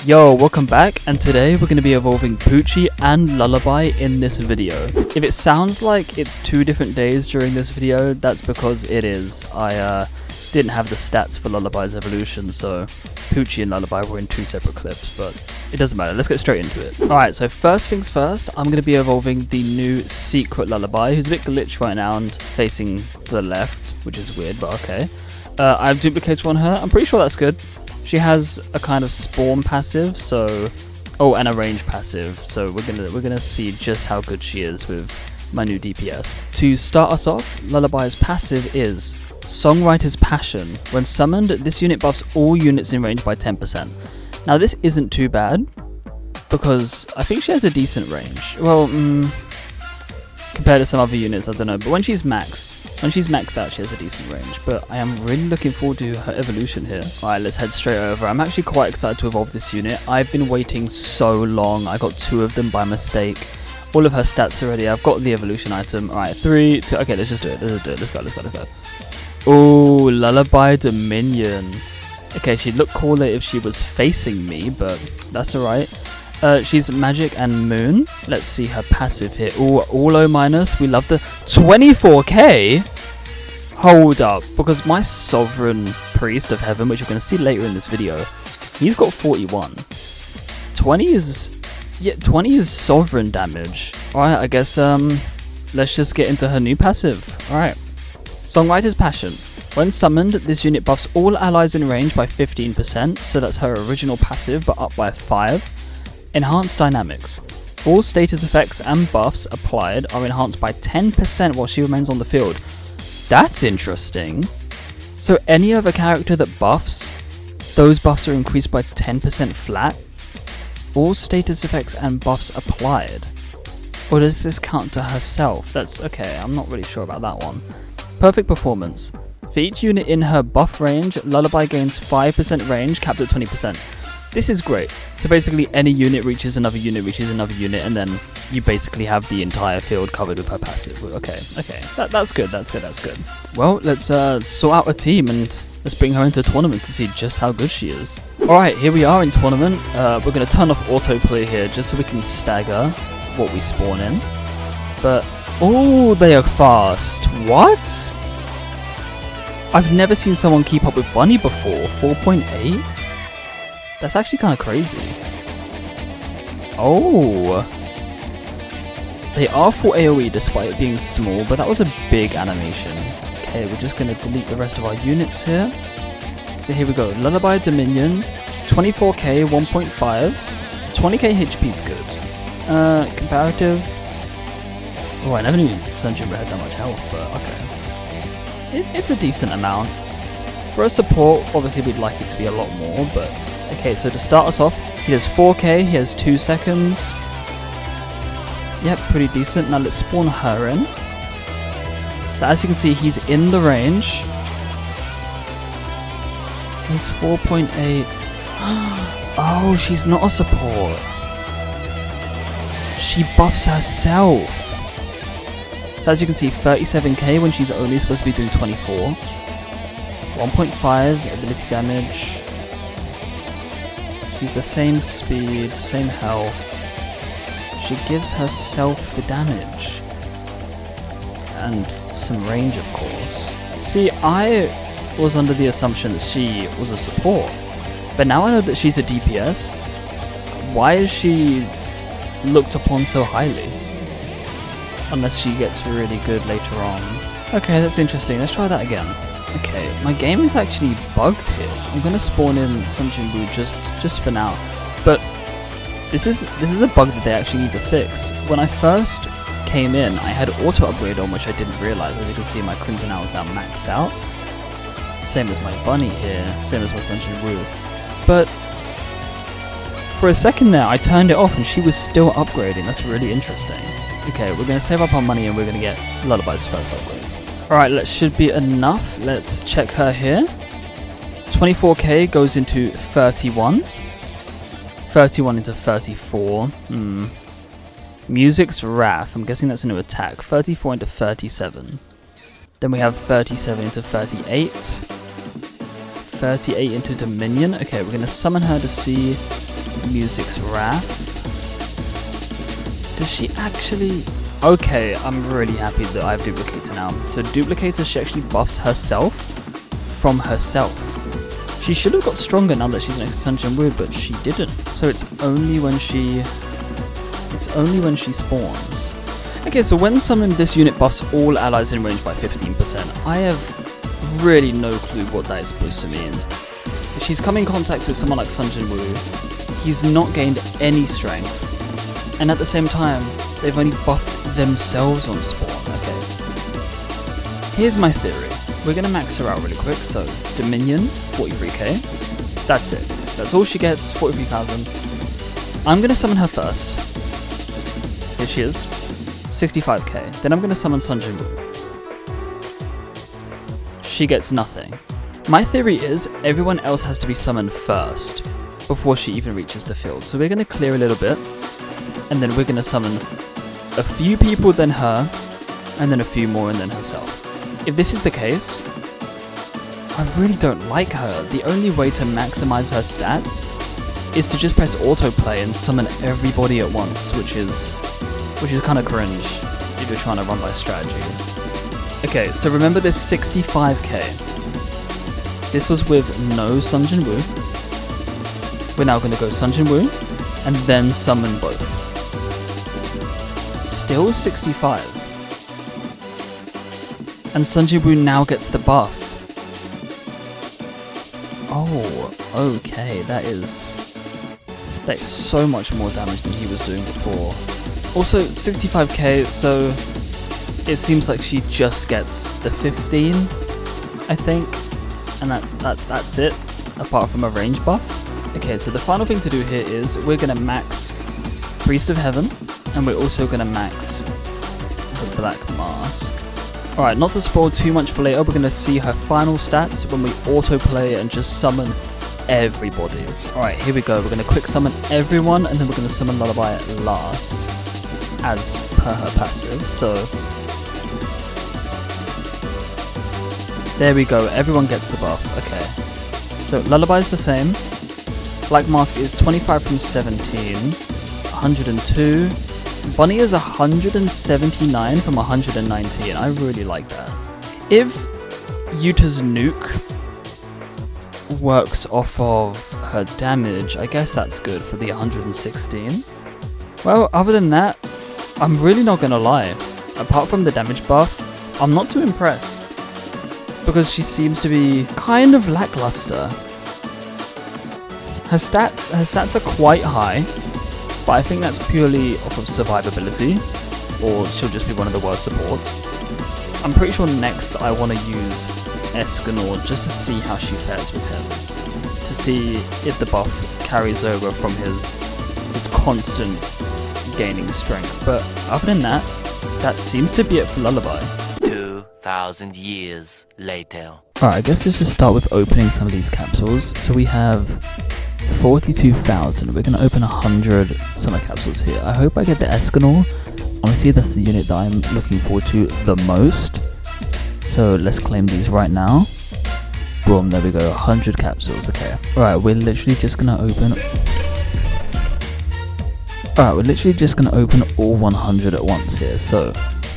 Yo, welcome back, and today we're going to be evolving Pucci and Lullaby in this video. If it sounds like it's 2 different days during this video, that's because it is. I didn't have the stats for Lullaby's evolution, so Pucci and Lullaby were in 2 separate clips, but it doesn't matter. Let's get straight into it. Alright, so first things first, I'm going to be evolving the new secret Lullaby, who's a bit glitched right now and facing to the left, which is weird, but okay. I have duplicates on her. I'm pretty sure that's good. She has a kind of spawn passive, so and a range passive. So we're gonna see just how good she is with my new DPS. To start us off, Lullaby's passive is Songwriter's Passion. When summoned, this unit buffs all units in range by 10%. Now this isn't too bad because I think she has a decent range. Well, compared to some other units, I don't know. But when she's maxed out, she has a decent range. But I am really looking forward to her evolution here. Alright, let's head straight over. I'm actually quite excited to evolve this unit. I've been waiting so long. I got 2 of them by mistake. All of her stats already. I've got the evolution item. Alright, 3, 2. Okay, let's just do it. Let's go. Oh, Lullaby Dominion. Okay, she'd look cooler if she was facing me, but that's alright. She's Magic and Moon. Let's see her passive here. Ooh, all O minus. We love the 24k. Hold up, because my Sovereign Priest of Heaven, which you're going to see later in this video, he's got 41. 20 is Sovereign damage. Alright, I guess let's just get into her new passive. Alright. Songwriter's Passion. When summoned, this unit buffs all allies in range by 15%, so that's her original passive, but up by 5. Enhanced Dynamics. All status effects and buffs applied are enhanced by 10% while she remains on the field. That's interesting. So any other character that buffs, those buffs are increased by 10% flat. All status effects and buffs applied. Or does this count to herself? That's okay, I'm not really sure about that one. Perfect Performance. For each unit in her buff range, Lullaby gains 5% range, capped at 20%. This is great. So basically any unit reaches another unit, and then you basically have the entire field covered with her passive. Okay. That's good. Well, let's sort out a team and let's bring her into a tournament to see just how good she is. Alright, here we are in tournament. We're going to turn off autoplay here just so we can stagger what we spawn in. But, oh, they are fast. What? I've never seen someone keep up with Bunny before. 4.8? That's actually kind of crazy. Oh. They are full AoE despite it being small, but that was a big animation. Okay, we're just going to delete the rest of our units here. So here we go. Lullaby Dominion. 24k, 1.5. 20k HP is good. Comparative. Oh, I never knew Sunjin had that much health, but okay. It's a decent amount. For a support, obviously we'd like it to be a lot more, but... Okay, so to start us off, he has 4k, he has 2 seconds. Yep, pretty decent. Now let's spawn her in. So as you can see, he's in the range. He's 4.8. Oh, she's not a support. She buffs herself. So as you can see, 37k when she's only supposed to be doing 24. 1.5 ability damage. She's the same speed, same health. She gives herself the damage. And some range, of course. See, I was under the assumption that she was a support. But now I know that she's a DPS. Why is she looked upon so highly? Unless she gets really good later on. Okay, that's interesting. Let's try that again. Okay, my game is actually bugged here. I'm gonna spawn in Sunjin just for now. But this is a bug that they actually need to fix. When I first came in, I had auto upgrade on, which I didn't realize. As you can see, my Crimson Owl is now maxed out. Same as my Bunny here, same as my Sunjin Woo. But for a second there, I turned it off and she was still upgrading. That's really interesting. Okay, we're gonna save up our money and we're gonna get Lullaby's first upgrades. Alright, that should be enough. Let's check her here. 24k goes into 31. 31 into 34. Music's Wrath. I'm guessing that's a new attack. 34 into 37. Then we have 37 into 38. 38 into Dominion. Okay, we're going to summon her to see Music's Wrath. Does she actually... Okay, I'm really happy that I have Duplicator now. So Duplicator, she actually buffs herself from herself. She should have got stronger now that she's next to Sunshine Wu, but she didn't. So it's only when she spawns. Okay, so when summoned, this unit buffs all allies in range by 15%. I have really no clue what that is supposed to mean. If she's come in contact with someone like Sunshine Wu, he's not gained any strength. And at the same time, they've only buffed themselves on spawn. Okay. Here's my theory. We're gonna max her out really quick. So Dominion, 43k. That's it. That's all she gets, 43,000. I'm gonna summon her first. Here she is, 65k. Then I'm gonna summon Sunjin Wu. She gets nothing. My theory is everyone else has to be summoned first before she even reaches the field. So we're gonna clear a little bit, and then we're gonna summon a few people, then her, and then a few more, and then herself. If this is the case, I really don't like her. The only way to maximize her stats is to just press autoplay and summon everybody at once, which is kind of cringe if you're trying to run by strategy. Okay, so remember this 65k. This was with no Sunjin Wu. We're now going to go Sunjin Wu and then summon both. Still 65. And Sunjin Wu now gets the buff. Oh, okay, that is so much more damage than he was doing before. Also, 65k, so it seems like she just gets the 15, I think, and that's it, apart from a range buff. Okay, so the final thing to do here is we're gonna max Priest of Heaven, and we're also gonna max the Black Mask. Alright, not to spoil too much for later, we're going to see her final stats when we autoplay and just summon everybody. Alright, here we go. We're going to quick summon everyone, and then we're going to summon Lullaby at last, as per her passive. So, there we go. Everyone gets the buff. Okay. So, Lullaby is the same. Black Mask is 25 from 17, 102. Bunny is 179 from 119. I really like that. If Yuta's nuke works off of her damage, I guess that's good for the 116. Well, other than that, I'm really not gonna lie. Apart from the damage buff, I'm not too impressed. Because she seems to be kind of lackluster. Her stats are quite high. But I think that's purely off of survivability, or she'll just be one of the worst supports. I'm pretty sure next I want to use Escanor just to see how she fares with him. To see if the buff carries over from his constant gaining strength. But other than that, that seems to be it for Lullaby. 2,000 years later. Alright, I guess let's just start with opening some of these capsules. So we have 42,000. We're going to open 100 summer capsules here. I hope I get the Escanor. Honestly, that's the unit that I'm looking forward to the most. So let's claim these right now. Boom, there we go. 100 capsules. Okay. Alright, we're literally just going to open... Alright, we're literally just going to open all 100 at once here. So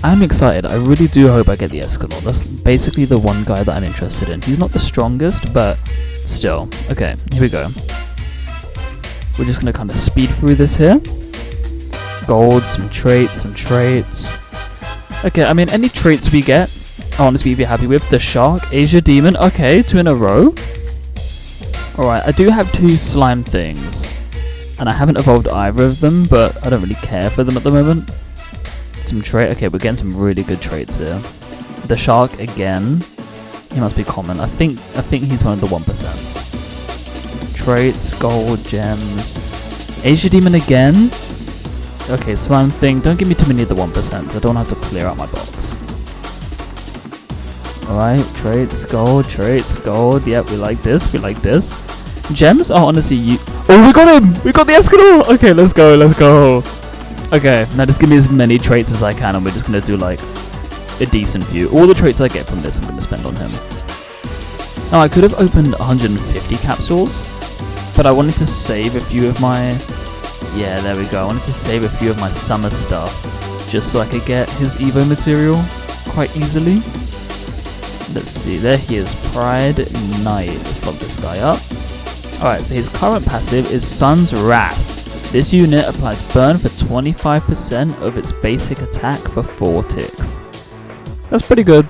I'm excited. I really do hope I get the Escanor. That's basically the one guy that I'm interested in. He's not the strongest, but still. Okay, here we go. We're just going to kind of speed through this here. Gold, some traits. Okay, I mean, any traits we get, I'll honestly be happy with. The Shark, Asia Demon. Okay, 2 in a row. Alright, I do have 2 slime things. And I haven't evolved either of them, but I don't really care for them at the moment. Some trait. Okay, we're getting some really good traits here. The Shark again. He must be common. I think he's one of the 1%. Traits, gold, gems. Asia Demon again. Okay, slime thing. Don't give me too many of the 1%. I don't have to clear out my box. Alright, traits, gold. Yep, we like this. Gems are honestly oh, we got him! We got the Escanor! Okay, let's go. Okay, now just give me as many traits as I can, and we're just gonna do like a decent few. All the traits I get from this I'm gonna spend on him. Now I could have opened 150 capsules, but I wanted to save a few of my... Yeah, there we go. I wanted to save a few of my summer stuff just so I could get his Evo material quite easily. Let's see, there he is, Pride Knight. Let's lock this guy up. Alright, so his current passive is Sun's Wrath. This unit applies burn for 25% of its basic attack for 4 ticks. That's pretty good.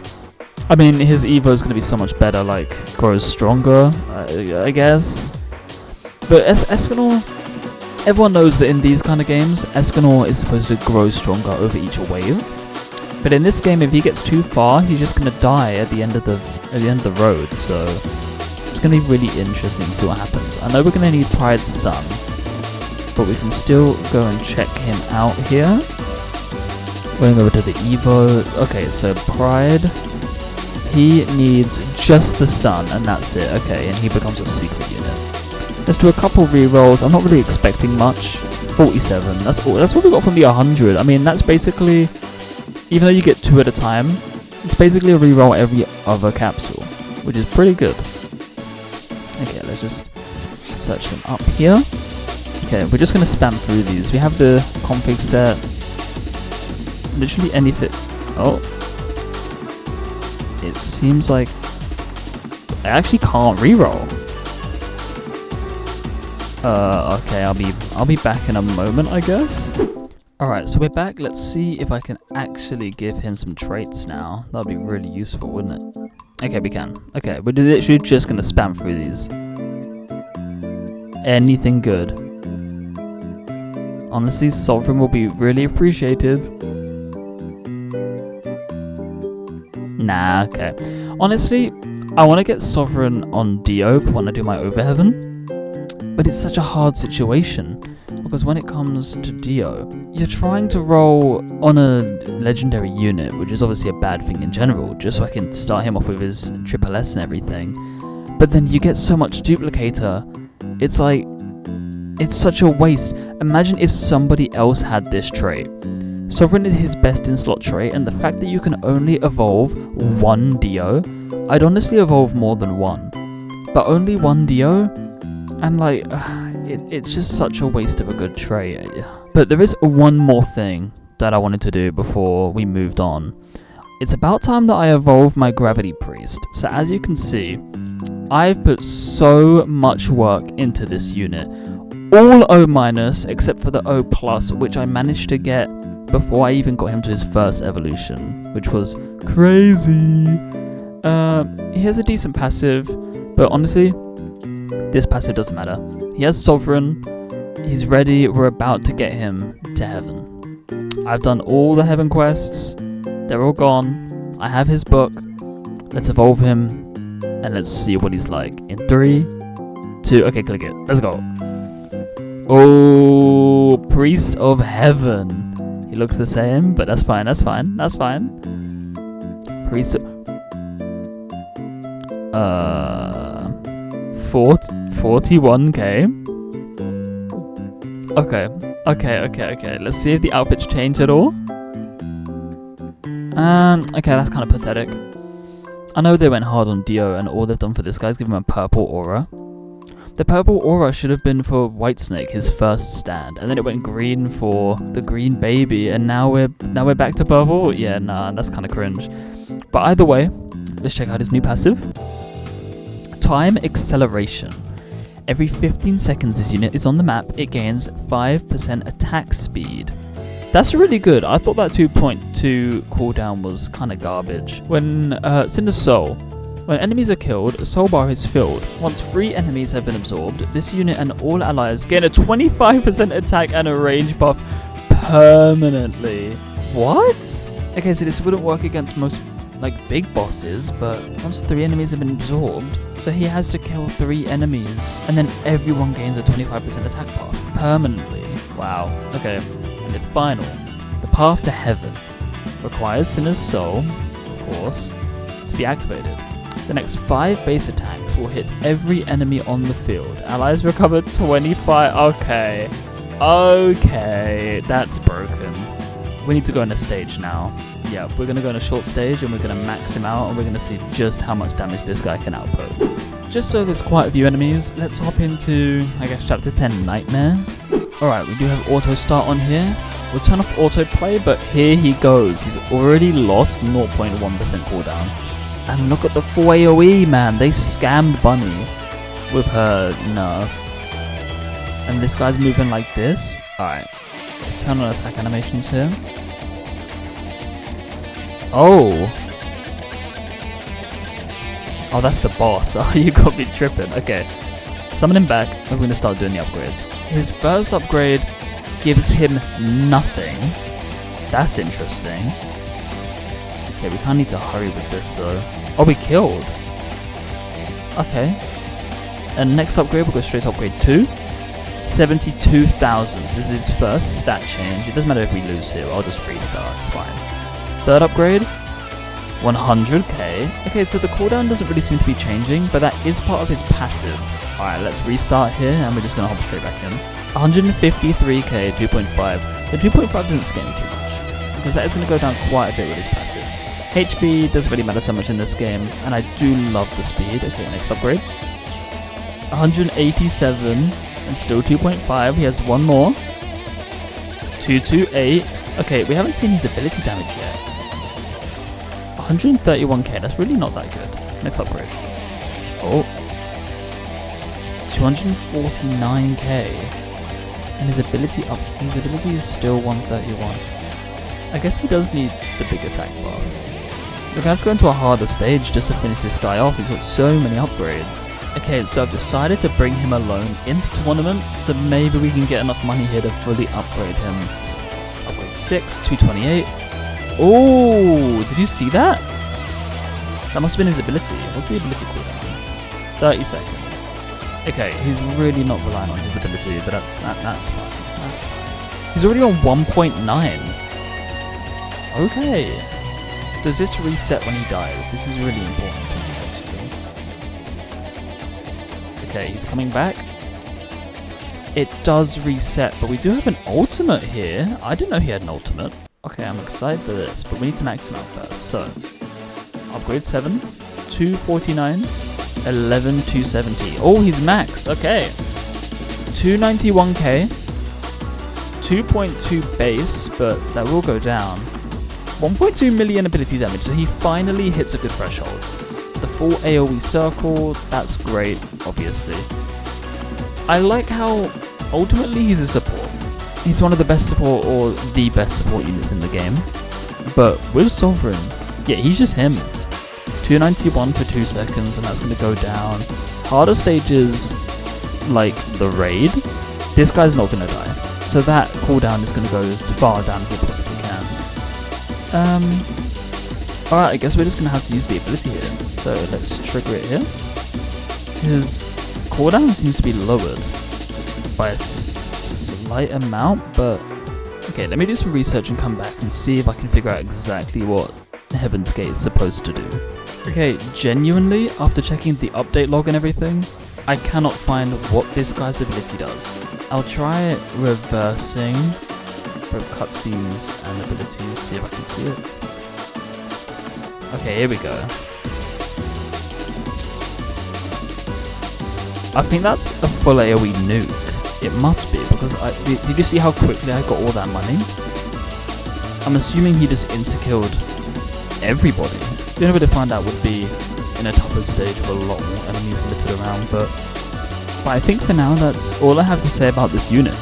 I mean, his Evo is going to be so much better, like, grows stronger, I guess. But Escanor, everyone knows that in these kind of games, Escanor is supposed to grow stronger over each wave. But in this game, if he gets too far, he's just going to die at the end of the road. So it's going to be really interesting to see what happens. I know we're going to need Pride's Sun, but we can still go and check him out here. Going over to the Evo. Okay, so Pride, he needs just the Sun, and that's it. Okay, and he becomes a secret unit. Let's do a couple rerolls. I'm not really expecting much. 47. That's what we got from the 100. I mean, that's basically, even though you get 2 at a time, it's basically a reroll every other capsule, which is pretty good. Okay, let's just search him up here. Okay, we're just going to spam through these. We have the config set. Literally anything. Oh. It seems like I actually can't reroll. Okay, I'll be back in a moment, I guess. Alright, so we're back. Let's see if I can actually give him some traits now. That'd be really useful, wouldn't it? Okay, we can. Okay, we're literally just gonna spam through these. Anything good. Honestly, Sovereign will be really appreciated. Nah, okay. Honestly, I want to get Sovereign on Dio for when I do my Overheaven. But it's such a hard situation, because when it comes to Dio, you're trying to roll on a legendary unit, which is obviously a bad thing in general, just so I can start him off with his triple S and everything. But then you get so much duplicator, it's like, it's such a waste. Imagine if somebody else had this trait. Sovereign is his best in slot trait, and the fact that you can only evolve 1 Dio, I'd honestly evolve more than 1. But only 1 Dio? And like, it's just such a waste of a good trait. But there is one more thing that I wanted to do before we moved on. It's about time that I evolve my Gravity Priest. So as you can see, I've put so much work into this unit. All O- except for the O+, which I managed to get before I even got him to his first evolution, which was crazy. He has a decent passive, but honestly, this passive doesn't matter. He has Sovereign, he's ready, we're about to get him to heaven. I've done all the heaven quests, they're all gone, I have his book, let's evolve him, and let's see what he's like. In 3, 2, okay, click it, let's go. Oh, Priest of Heaven. He looks the same, but that's fine, that's fine, that's fine. Priest of... 41k. Okay. Let's see if the outfits change at all. Okay, that's kind of pathetic. I know they went hard on Dio, and all they've done for this guy is give him a purple aura. The purple aura should have been for Whitesnake, his first stand, and then it went green for the green baby, and now we're back to purple. Yeah, nah, that's kind of cringe. But either way, let's check out his new passive. Time Acceleration. Every 15 seconds this unit is on the map, it gains 5% attack speed. That's really good. I thought that 2.2 cooldown was kind of garbage. When Cinder's Soul. When enemies are killed, a soul bar is filled. Once 3 enemies have been absorbed, this unit and all allies gain a 25% attack and a range buff permanently. What? Okay, so this wouldn't work against most like big bosses, but once 3 enemies have been absorbed, so he has to kill 3 enemies, and then everyone gains a 25% attack buff permanently. Wow. Okay. And then final, the path to heaven requires Sinner's Soul, of course, to be activated. The next 5 base attacks will hit every enemy on the field. Allies recover 25. Okay, that's broken. We need to go in a stage now. Yeah, we're going to go in a short stage and we're going to max him out and we're going to see just how much damage this guy can output. Just so there's quite a few enemies, let's hop into, I guess, chapter 10, Nightmare. Alright, we do have auto start on here. We'll turn off autoplay, but here he goes. He's already lost 0.1% cooldown. And look at the full AoE, man. They scammed Bunny with her nerf. And this guy's moving like this. Alright, let's turn on attack animations here. Oh, that's the boss. Oh, you got me tripping. Okay, summon him back. We're going to start doing the upgrades. His first upgrade gives him nothing. That's interesting. Okay, we kind of need to hurry with this though. Oh, we killed. Okay. And next upgrade, we'll go straight to upgrade 2. 72,000. This is his first stat change. It doesn't matter if we lose here. I'll just restart. It's fine. Third upgrade. 100k. Okay, so the cooldown doesn't really seem to be changing, but that is part of his passive. Alright, let's restart here, and we're just going to hop straight back in. 153k, 2.5. The 2.5 doesn't scare me too much, because that is going to go down quite a bit with his passive. HP doesn't really matter so much in this game, and I do love the speed. Okay, next upgrade. 187, and still 2.5. He has one more. 228. Okay, we haven't seen his ability damage yet. 131k, that's really not that good. Next upgrade. Oh. 249k. And his ability is still 131. I guess he does need the big attack buff. We're going to have to go into a harder stage just to finish this guy off. He's got so many upgrades. Okay, so I've decided to bring him alone into tournament, so maybe we can get enough money here to fully upgrade him. Upgrade 6, 228. Oh, did you see that? That must have been his ability. What's the ability cooldown? 30 seconds. Okay, he's really not relying on his ability, but that's fine. That's fine. He's already on 1.9. Okay. Does this reset when he dies? This is really important to me, actually. Okay, he's coming back. It does reset, but we do have an ultimate here. I didn't know he had an ultimate. Okay, I'm excited for this, but we need to max him out first. So, upgrade 7, 249, 11, 270. Oh, he's maxed. Okay. 291k, 2.2 base, but that will go down. 1.2 million ability damage, so he finally hits a good threshold. The full AoE circle, that's great, obviously. I like how ultimately he's a support. He's one of the best support or the best support units in the game. But with Sovereign, yeah, he's just him. 291 for 2 seconds, and that's going to go down. Harder stages, like the raid, this guy's not going to die. So that cooldown is going to go as far down as it possibly can. Alright, I guess we're just going to have to use the ability here. So let's trigger it here. His cooldown seems to be lowered by a slight amount, but okay, let me do some research and come back and see if I can figure out exactly what Heaven's Gate is supposed to do. Okay, genuinely, after checking the update log and everything, I cannot find what this guy's ability does. I'll try reversing both cutscenes and abilities, see if I can see it. Okay, here we go. I think that's a full AoE nuke. It must be, because did you see how quickly I got all that money? I'm assuming he just insta-killed everybody. The only way to find out would be in a tougher stage with a lot more enemies littered around, but I think for now that's all I have to say about this unit.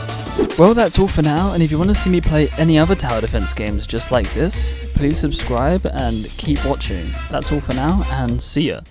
Well, that's all for now, and if you want to see me play any other tower defense games just like this, please subscribe and keep watching. That's all for now, and see ya.